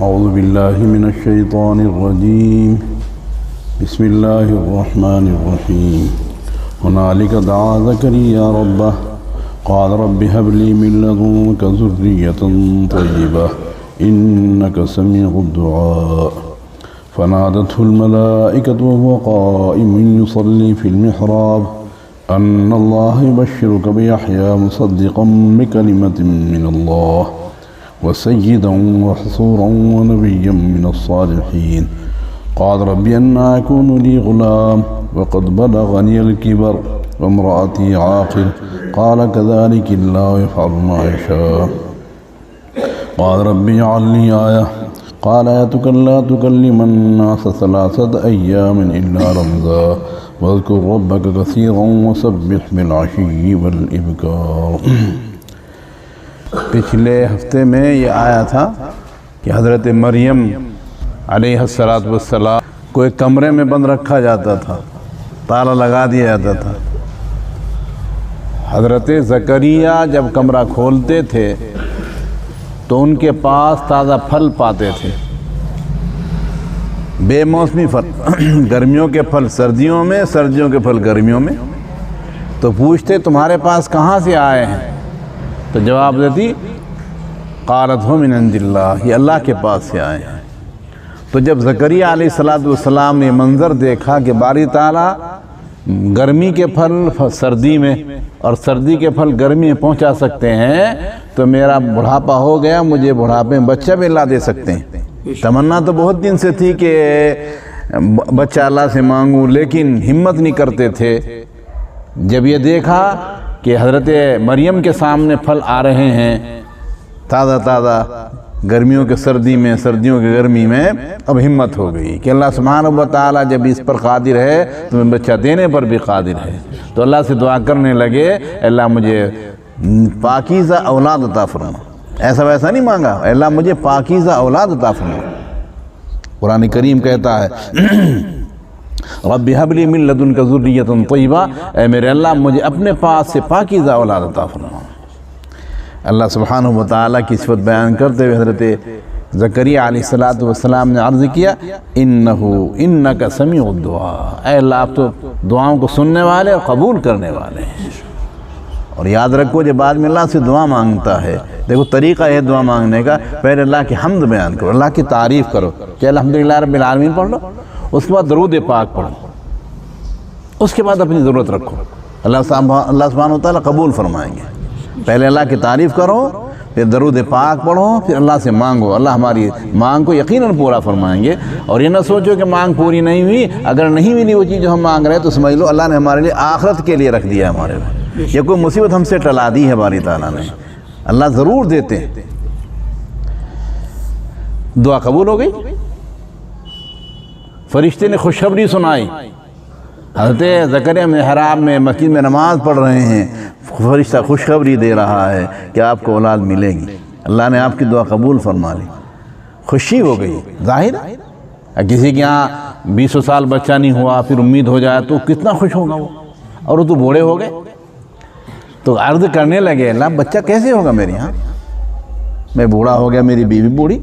أعوذ بالله من الشيطان الرجيم بسم الله الرحمن الرحيم هنالك دعا زكريا ربه قال رب هب لي من لدنك ذرية طيبة إنك سميع الدعاء فنادته الملائكة وهو قائم يصلي في المحراب أن الله يبشرك بيحيى مصدقا بكلمة من الله وسيدا وحصورا ونبيا من الصالحين قال رب أنى يكون لي غلام وقد بلغني الكبر وامرأتي عاقر قال كذلك الله يفعل ما يشاء قال رب اجعل لي آية قال آيتك لا تكلم الناس 3 أيام إلا رمزا واذكر ربك كثيرا وسبح بالعشي والإبكار۔ پچھلے ہفتے میں یہ آیا تھا کہ حضرت مریم علیہ السلام کو ایک کمرے میں بند رکھا جاتا تھا، تالا لگا دیا جاتا تھا۔ حضرت زکریا جب کمرہ کھولتے تھے تو ان کے پاس تازہ پھل پاتے تھے، بے موسمی پھل، گرمیوں کے پھل سردیوں میں، سردیوں کے پھل گرمیوں میں۔ تو پوچھتے تمہارے پاس کہاں سے آئے ہیں؟ تو جواب دیتی قالت ہو من عند اللہ، یہ اللہ کے پاس سے آئے ہیں۔ تو جب زکریا علیہ السلام نے منظر دیکھا کہ باری تعالیٰ گرمی کے پھل سردی میں اور سردی کے پھل گرمی میں پہنچا سکتے ہیں، تو میرا بڑھاپا ہو گیا، مجھے بڑھاپے میں بچہ بھی اللہ دے سکتے ہیں۔ تمنا تو بہت دن سے تھی کہ بچہ اللہ سے مانگوں، لیکن ہمت نہیں کرتے تھے۔ جب یہ دیکھا کہ حضرت مریم کے سامنے پھل آ رہے ہیں تازہ تازہ، گرمیوں کے سردی میں، سردیوں کے گرمی میں، اب ہمت ہو گئی کہ اللہ سبحانہ و تعالیٰ جب اس پر قادر ہے تو میں بچہ دینے پر بھی قادر ہے۔ تو اللہ سے دعا کرنے لگے اللہ مجھے پاکیزہ اولاد عطا فرما۔ ایسا ویسا نہیں مانگا، اللہ مجھے پاکیزہ اولاد عطا فرما۔ قرآن کریم کہتا ہے رب هب لي من لدنك ذرية طيبة، اے میرے اللہ مجھے اپنے پاس سے پاکیزہ اولاد عطا فرما۔ اللہ سبحانہ و تعالیٰ کی صفت بیان کرتے ہوئے حضرت زکریا علیہ السلام نے عرض کیا انک سمیع الدعاء، اے اللہ آپ تو دعاؤں کو سننے والے اور قبول کرنے والے ہیں۔ اور یاد رکھو جب آدمی اللہ سے دعا مانگتا ہے، دیکھو طریقہ ہے دعا مانگنے کا، پہلے اللہ کی حمد بیان کرو، اللہ کی تعریف کرو کہ الحمدللہ رب العالمین پڑھ لو، اس کے بعد درود پاک پڑھو، اس کے بعد اپنی ضرورت رکھو، اللہ سبحانہ و تعالیٰ قبول فرمائیں گے۔ پہلے اللہ کی تعریف کرو، پھر درود پاک پڑھو، پھر اللہ سے مانگو، اللہ ہماری مانگ کو یقیناً پورا فرمائیں گے۔ اور یہ نہ سوچو کہ مانگ پوری نہیں ہوئی، اگر نہیں ملی وہ چیز جو ہم مانگ رہے ہیں تو سمجھ لو اللہ نے ہمارے لیے آخرت کے لیے رکھ دیا ہے، ہمارے لیے یہ کوئی مصیبت ہم سے ٹلا دی ہے باری تعالیٰ نے، اللہ ضرور دیتے ہیں۔ دعا قبول ہو گئی، فرشتے نے خوشخبری سنائی، حضرت زکریا محراب میں مسجد میں نماز پڑھ رہے ہیں، فرشتہ خوشخبری دے رہا ہے کہ آپ کو اولاد ملے گی، اللہ نے آپ کی دعا قبول فرما لی، خوشی ہو گئی۔ ظاہر کسی کے یہاں 20 سال بچہ نہیں ہوا پھر امید ہو جائے تو کتنا خوش ہوگا وہ، اور وہ تو بوڑھے ہو گئے تو عرض کرنے لگے اللہ بچہ کیسے ہوگا میرے یہاں، میں بوڑھا ہو گیا، میری بیوی بوڑھی۔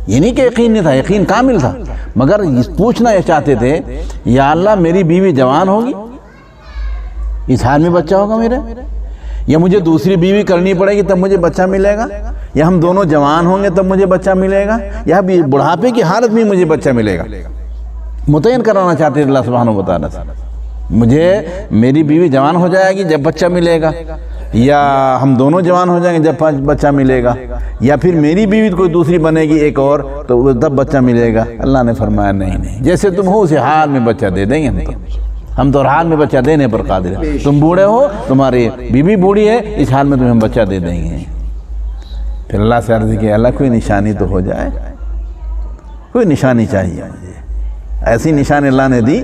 یہ نہیں کہ یقین نہیں تھا، یقین کامل تھا، مگر پوچھنا یہ چاہتے تھے یا اللہ میری بیوی جوان ہوگی، اس حال میں بچہ ہوگا میرا، یا مجھے دوسری بیوی کرنی پڑے گی تب مجھے بچہ ملے گا، یا ہم دونوں جوان ہوں گے تب مجھے بچہ ملے گا، یا بڑھاپے کی حالت میں مجھے بچہ ملے گا۔ متعین کرانا چاہتے تھے اللہ سبحانہ و تعالیٰ سے، مجھے میری بیوی جوان ہو جائے گی جب بچہ ملے گا، یا ہم دونوں جوان ہو جائیں گے جب بچہ ملے گا، یا پھر میری بیوی کوئی دوسری بنے گی ایک اور تو تب بچہ ملے گا۔ اللہ نے فرمایا نہیں، جیسے تم ہو اسی حال میں بچہ دے دیں گے ہم تو ہر حال میں بچہ دینے پر قادر ہیں، تم بوڑھے ہو، تمہاری بیوی بوڑھی ہے، اس حال میں تمہیں بچہ دے دیں گے۔ پھر اللہ سے عرض کیا اللہ کوئی نشانی تو ہو جائے، کوئی نشانی چاہیے مجھے۔ ایسی نشانی اللہ نے دی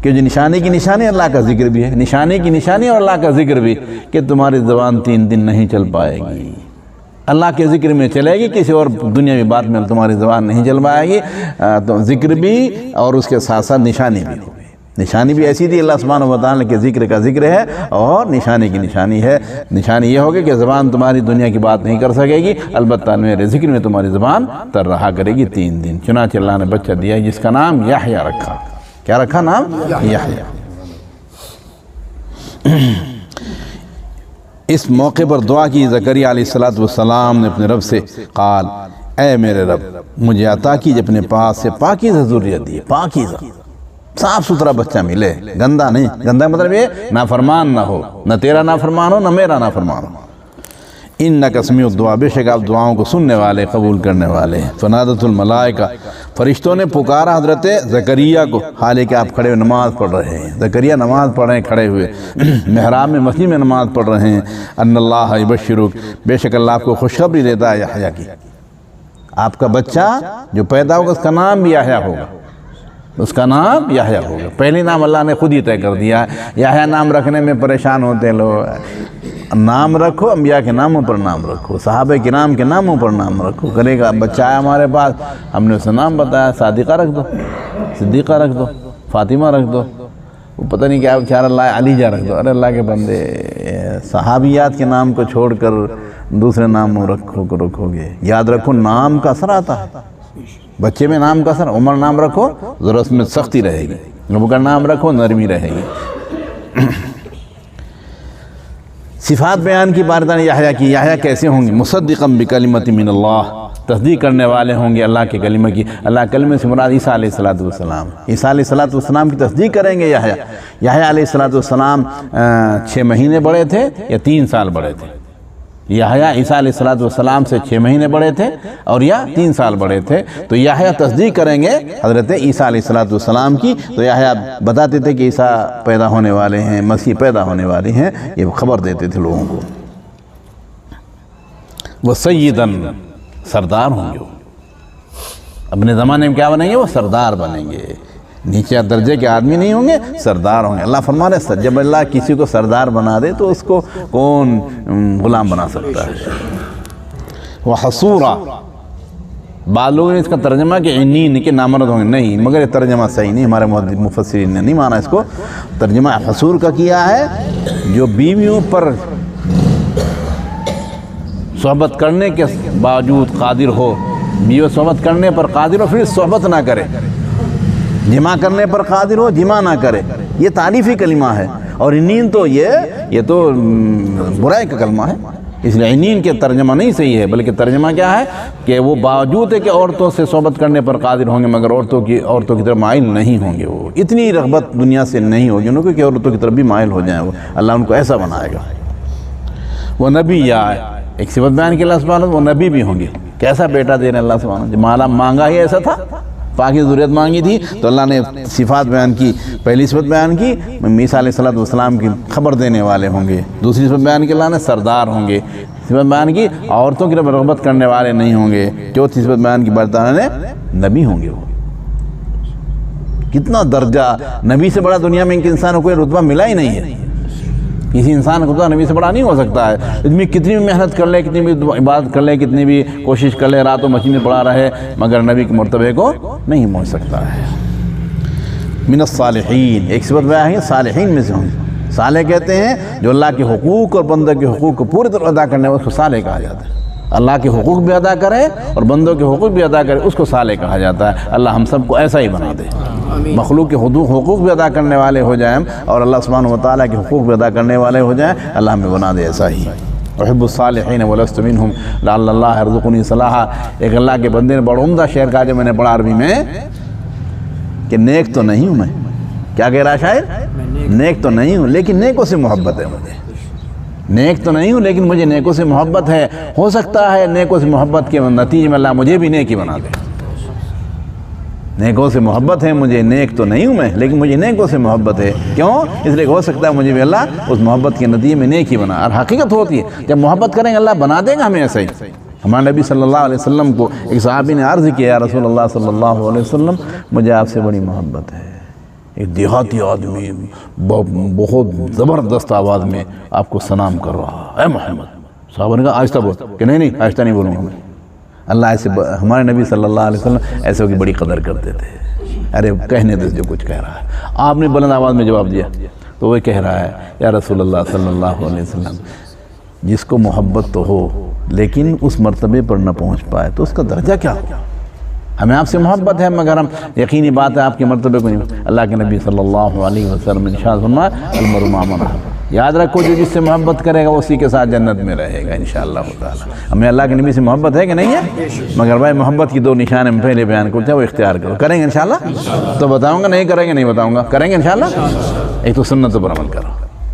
کہ جو نشانی کی نشانی اللہ کا ذکر بھی ہے، نشانی کی نشانی اور اللہ کا ذکر بھی، کہ تمہاری زبان 3 دن نہیں چل پائے گی، اللہ کے ذکر میں چلے گی، کسی اور دنیاوی بات میں تمہاری زبان نہیں چل پائے گی، تو ذکر بھی اور اس کے ساتھ ساتھ نشانی بھی ہوگی۔ نشانی بھی ایسی تھی، اللہ سبحانہ و تعالیٰ کے ذکر کا ذکر ہے اور نشانی کی نشانی ہے۔ نشانی یہ ہوگی کہ زبان تمہاری دنیا کی بات نہیں کر سکے گی، البتہ میرے ذکر میں تمہاری زبان تر رہا کرے گی 3 دن۔ چنانچہ اللہ نے بچہ دیا جس کا نام یحییٰ رکھا۔ کیا رکھا نام؟ یحییٰ۔ اس موقع پر دعا کی زکریا علیہ السلام نے اپنے رب سے، قال اے میرے رب مجھے عطا کیجئے اپنے پاس سے پاکیزہ ذریت دی، پاکیزہ صاف ستھرا بچہ ملے، گندا نہیں۔ گندا مطلب یہ نافرمان نہ ہو، نہ تیرا نافرمان ہو نہ میرا نافرمان ہو۔ انک سمیع الدعاء، بے شک آپ دعاؤں کو سننے والے قبول کرنے والے ہیں۔ فنادت الملائکہ، فرشتوں نے پکارا حضرت زکریا کو، حالانکہ آپ کھڑے ہوئے نماز پڑھ رہے ہیں۔ زکریا نماز پڑھ رہے ہیں کھڑے ہوئے، محراب میں مسجد میں نماز پڑھ رہے ہیں۔ ان اللہ یبشرک، بے شک اللہ آپ کو خوشخبری دیتا ہے یحییٰ کی، آپ کا بچہ جو پیدا ہوگا اس کا نام بھی یحییٰ ہوگا، اس کا نام یحییٰ ہوگا۔ پہلی نام اللہ نے خود ہی طے کر دیا ہے۔ یحییٰ نام رکھنے میں پریشان ہوتے لوگ، نام رکھو انبیاء کے ناموں پر نام رکھو، صحابہ کرام کے ناموں پر نام رکھو۔ کرے گا بچہ آیا ہمارے پاس، ہم نے اسے نام بتایا، صادقہ رکھ دو، صدیقہ رکھ دو، فاطمہ رکھ دو، وہ پتہ نہیں کیا بیچارہ اللہ علی جا رکھ دو۔ ارے اللہ کے بندے، صحابیات کے نام کو چھوڑ کر دوسرے ناموں رکھو گے۔ یاد رکھو نام کا اثر آتا ہے، بچے میں نام کا اثر۔ عمر نام رکھو ضرورت میں سختی رہے گی، ابو کا نام رکھو نرمی رہے گی۔ صفات بیان کی بارے یحییٰ کی، یحییٰ کیسے ہوں گے؟ مصدقا بکلمۃ من اللہ، تصدیق کرنے والے ہوں گے اللہ کے کلمہ کی۔ اللہ کلمہ سے مراد عیسیٰ علیہ السلام، عیسیٰ علیہ السلام کی تصدیق کریں گے یحییٰ۔ یحییٰ علیہ السلام 6 مہینے بڑے تھے یا 3 سال بڑے تھے؟ یحییٰ عیسیٰ علیہ السلام سے 6 مہینے بڑے تھے اور یا 3 سال بڑے تھے۔ تو یحییٰ تصدیق کریں گے حضرت عیسیٰ علیہ السلام کی۔ تو یحییٰ بتاتے تھے کہ عیسیٰ پیدا ہونے والے ہیں، مسیح پیدا ہونے والے ہیں، یہ خبر دیتے تھے لوگوں کو۔ وہ سیداً، سردار ہوں گے، اپنے زمانے میں کیا بنیں گے؟ وہ سردار بنیں گے، نیچے درجے کے آدمی نہیں ہوں گے، سردار ہوں گے۔ اللہ فرما رہے ہیں جب اللہ کسی کو سردار بنا دے تو اس کو کون غلام بنا سکتا ہے۔ وحصورا، بعض لوگوں نے اس کا ترجمہ کہ عنین کہ نامرد ہوں گے، نہیں، مگر یہ ترجمہ صحیح نہیں، ہمارے مفسرین نے نہیں مانا اس کو۔ ترجمہ حصور کا کیا ہے جو بیویوں پر صحبت کرنے کے باوجود قادر ہو، بیوی صحبت کرنے پر قادر ہو پھر صحبت نہ کرے، جمع کرنے پر قادر ہو جمع نہ کرے، یہ تعریفی کلمہ ہے۔ اور عنین تو یہ تو برائی کا کلمہ ہے، اس لیے عنین کے ترجمہ نہیں صحیح ہے، بلکہ ترجمہ کیا ہے کہ وہ باوجود ہے کہ عورتوں سے صحبت کرنے پر قادر ہوں گے مگر عورتوں کی طرف مائل نہیں ہوں گے، وہ اتنی رغبت دنیا سے نہیں ہوگی ان کو کہ عورتوں کی طرف بھی مائل ہو جائیں، وہ اللہ ان کو ایسا بنائے گا۔ وہ نبی یا ایک صفت بیان کی اللہ سبحانہ وہ نبی بھی ہوں گے۔ کیسا بیٹا دے رہے ہیں اللہ سبحانہ، جو مالا مانگا ہی ایسا تھا، پاکیزہ ذریت مانگی تھی تو اللہ نے صفات بیان کی۔ پہلی صفت بیان کی عیسیٰ علیہ السلام کی خبر دینے والے ہوں گے، دوسری صفت بیان کی اللہ نے سردار ہوں گے، صفت بیان کی عورتوں کی طرف رغبت کرنے والے نہیں ہوں گے، چوتھی صفت بیان کی برطانہ نے نبی ہوں گے۔ وہ کتنا درجہ، نبی سے بڑا دنیا میں ان کے انسان کو کوئی رتبہ ملا ہی نہیں ہے، کسی انسان کو تو نبی سے بڑا نہیں ہو سکتا ہے۔ ادمی کتنی بھی محنت کر لے، کتنی بھی عبادت کر لے، کتنی بھی کوشش کر لے، رات و مچھی میں پڑا رہے، مگر نبی کے مرتبے کو نہیں پہنچ سکتا ہے۔ من الصالحین، ایک صفت بیان ہے صالحین میں سے ہوں گے۔ صالح کہتے ہیں جو اللہ کے حقوق اور بندوں کے حقوق کو پوری طرح ادا کرنے والے، اس کو صالح کہا جاتا ہے۔ اللہ کے حقوق بھی ادا کرے اور بندوں کے حقوق بھی ادا کرے، اس کو صالح کہا جاتا ہے۔ اللہ ہم سب کو ایسا ہی بنا دے، مخلوق کے حقوق بھی ادا کرنے والے ہو جائیں اور اللہ سبحانہ و تعالیٰ کے حقوق بھی ادا کرنے والے ہو جائیں، اللہ ہمیں بنا دے ایسا ہی۔ احب الصالحین ولست منہم لعل اللہ یرزقنی صلاحا، ایک اللہ کے بندے نے بڑا عمدہ شعر کہا جو میں نے پڑھا عربی میں کہ نیک تو نہیں ہوں میں، کیا کہہ رہا شاعر؟ نیک تو نہیں ہوں لیکن نیکوں سے محبت ہے مجھے، نیک تو نہیں ہوں لیکن مجھے نیکوں سے محبت ہے، ہو سکتا ہے نیکوں سے محبت کے نتیجے میں اللہ مجھے بھی نیکی بنا دے۔ نیکوں سے محبت ہے مجھے، نیک تو نہیں ہوں میں لیکن مجھے نیکوں سے محبت ہے، کیوں؟ اس لیے ہو سکتا ہے مجھے بھی اللہ اس محبت کے نتیجے میں نیکی بنا۔ اور حقیقت ہوتی ہے جب محبت کریں گے اللہ بنا دے گا ہمیں ایسا ہی۔ ہمارے نبی صلی اللہ علیہ وسلم کو ایک صحابی نے عرض کیا یا رسول اللہ صلی اللہ علیہ وسلم مجھے آپ سے بڑی محبت ہے۔ ایک دیہاتی آدمی بہت زبردست آواز میں آپ کو سلام کر رہا، اے محمد۔ صحابہ نے کہا آہستہ بول، کہ نہیں آہستہ نہیں بولوں گا میں۔ اللہ ایسے، ہمارے نبی صلی اللہ علیہ وسلم ایسے کی بڑی قدر کرتے تھے۔ ارے کہنے دے جو کچھ کہہ رہا ہے۔ آپ نے بلند آواز میں جواب دیا تو وہ کہہ رہا ہے یا رسول اللہ صلی اللہ علیہ وسلم، جس کو محبت تو ہو لیکن اس مرتبے پر نہ پہنچ پائے تو اس کا درجہ کیا ہو؟ ہمیں آپ سے محبت ہے مگر ہم یقینی بات ہے آپ کے مرتبے کو نہیں۔ اللہ کے نبی صلی اللہ علیہ وسلم نے ارشاد فرمایا المرء مع من احب، یاد رکھو جو جس سے محبت کرے گا اسی کے ساتھ جنت میں رہے گا انشاءاللہ تعالی۔ ہمیں اللہ کے نبی سے محبت ہے کہ نہیں ہے؟ مگر بھائی محبت کی 2 نشان ہم پہلے بیان کرتے ہیں، وہ اختیار کرو۔ کریں گے انشاءاللہ؟ تو بتاؤں گا، نہیں کریں گے نہیں بتاؤں گا، کریں گے انشاءاللہ؟ ایک تو سنت پر عمل کرو،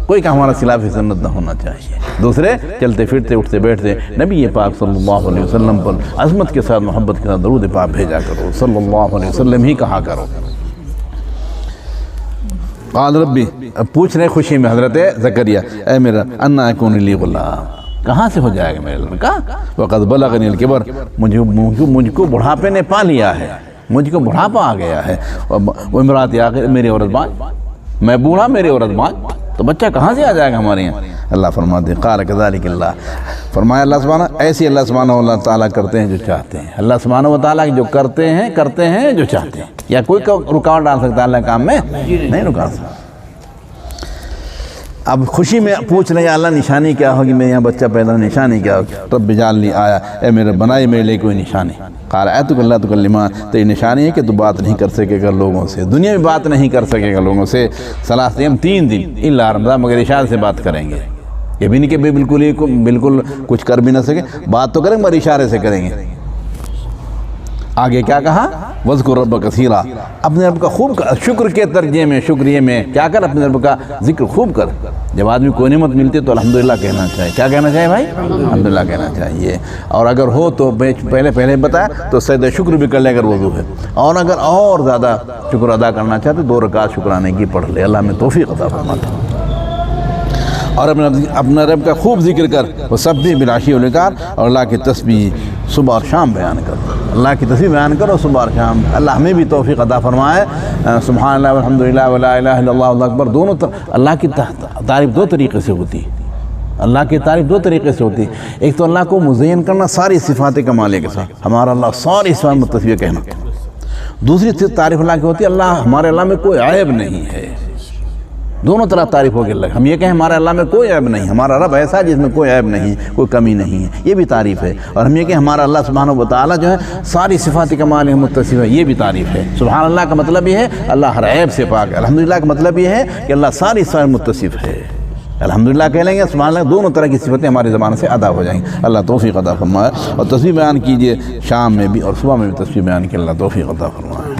کوئی کہ ہمارا خلاف سنت نہ ہونا چاہیے۔ دوسرے چلتے پھرتے اٹھتے بیٹھتے نبی پاک صلی اللہ علیہ وسلم پر عظمت کے ساتھ محبت کے ساتھ درود پاک بھیجا کرو، صلی اللہ علیہ وسلم ہی کہا کرو۔ قال ربی، اب پوچھ رہے خوشی میں حضرت زکریا، اے میرا انا یکون لی غلام، کہاں سے ہو جائے گا میرے لڑکا؟ وقد بلغنی الکبر، مجھ کو بڑھاپے نے پا لیا ہے، مجھ کو بڑھاپا آ گیا ہے، وامرأتی عاقر، میری عورت بانج، میں بوڑھا میری عورت بانج، تو بچہ کہاں سے آ جائے گا ہمارے یہاں؟ اللہ فرماتے ہیں قال کذالک اللہ، فرمایا اللہ سبحانہ ایسی اللہ سبحانہ و تعالیٰ کرتے ہیں جو چاہتے ہیں۔ اللہ سبحانہ و تعالیٰ جو کرتے ہیں جو چاہتے ہیں۔ یا کوئی رکاوٹ ڈال سکتا ہے اللہ کام میں؟ نہیں رکا سکتا۔ اب خوشی میں پوچھ رہے ہیں اللہ نشانی کیا ہوگی، میں یہاں بچہ پیدا نشانی کیا ہوگی؟ رب اجعل لی آیا، اے میرے بنائے میرے لیے کوئی نشانی۔ قال آیتک لا تکلما، تو یہ نشانی ہے کہ تو بات نہیں کر سکے گا لوگوں سے، دنیا میں بات نہیں کر سکے گا لوگوں سے، 3 دن الا رمضان، مگر اشارے سے بات کریں گے۔ یہ بھی نہیں کہ بالکل کچھ کر بھی نہ سکے، بات تو کریں مگر اشارے سے کریں گے۔ آگے کیا کہا؟ وَاذْكُرْ رَبَّكَ كَثِيرًا، اپنے رب کا خوب کر، شکر کے درجے میں، شکریہ میں کیا کر، اپنے رب کا ذکر خوب کر۔ جب آدمی کوئی نعمت ملتی ہے تو الحمدللہ کہنا چاہیے۔ کیا کہنا چاہیے بھائی؟ الحمدللہ کہنا چاہیے۔ اور اگر ہو تو پہلے بتایا تو سجدہ شکر بھی کر لے اگر وضو ہے، اور اگر اور زیادہ شکر ادا کرنا چاہتے 2 رکعت شکرانے کی پڑھ لے۔ اللہ میں توفیق عطا فرماتا۔ اور اپنا رب کا خوب ذکر کر، وسبح بالعشی والابکار، اور اللہ کی تسبیح صبح اور شام بیان کر، اللہ کی تسبیح بیان کرو صبح اور شام۔ اللہ ہمیں بھی توفیق عطا فرمائے۔ سبحان اللہ والحمدللہ ولا الہ الا اللہ واللہ اکبر، دونوں اللہ کی تعریف 2 طریقے سے ہوتی ہے۔ اللہ کی تعریف 2 طریقے سے ہوتی ہے، ایک تو اللہ کو مزین کرنا ساری صفات کمالیہ کے ساتھ، ہمارا اللہ ساری صفات متصفیہ کہنا۔ دوسری تعریف اللہ کی ہوتی ہے اللہ، ہمارے اللہ میں کوئی عیب نہیں ہے۔ دونوں طرح تعریف ہوگی اللہ، ہم یہ کہیں ہمارے اللہ میں کوئی عیب نہیں، ہمارا رب ایسا ہے جس میں کوئی عیب نہیں، کوئی کمی نہیں ہے، یہ بھی تعریف ہے۔ اور ہم یہ کہیں ہمارا اللہ سبحانہ و تعالیٰ جو ہے ساری صفات کمال متصف ہے، یہ بھی تعریف ہے۔ سبحان اللہ کا مطلب یہ ہے اللہ ہر عیب سے پاک ہے، الحمدللہ کا مطلب یہ ہے کہ اللہ ساری صفات متصف ہے۔ الحمدللہ کہہ لیں گے، سبحان اللہ، دونوں طرح کی صفتیں ہماری زبان سے ادا ہو جائیں گی۔ اللہ توفیق عطا فرمائے۔ اور تسبیح بیان کیجئے شام میں بھی اور صبح میں بھی تسبیح بیان کی، اللہ توفیق عطا فرمائے۔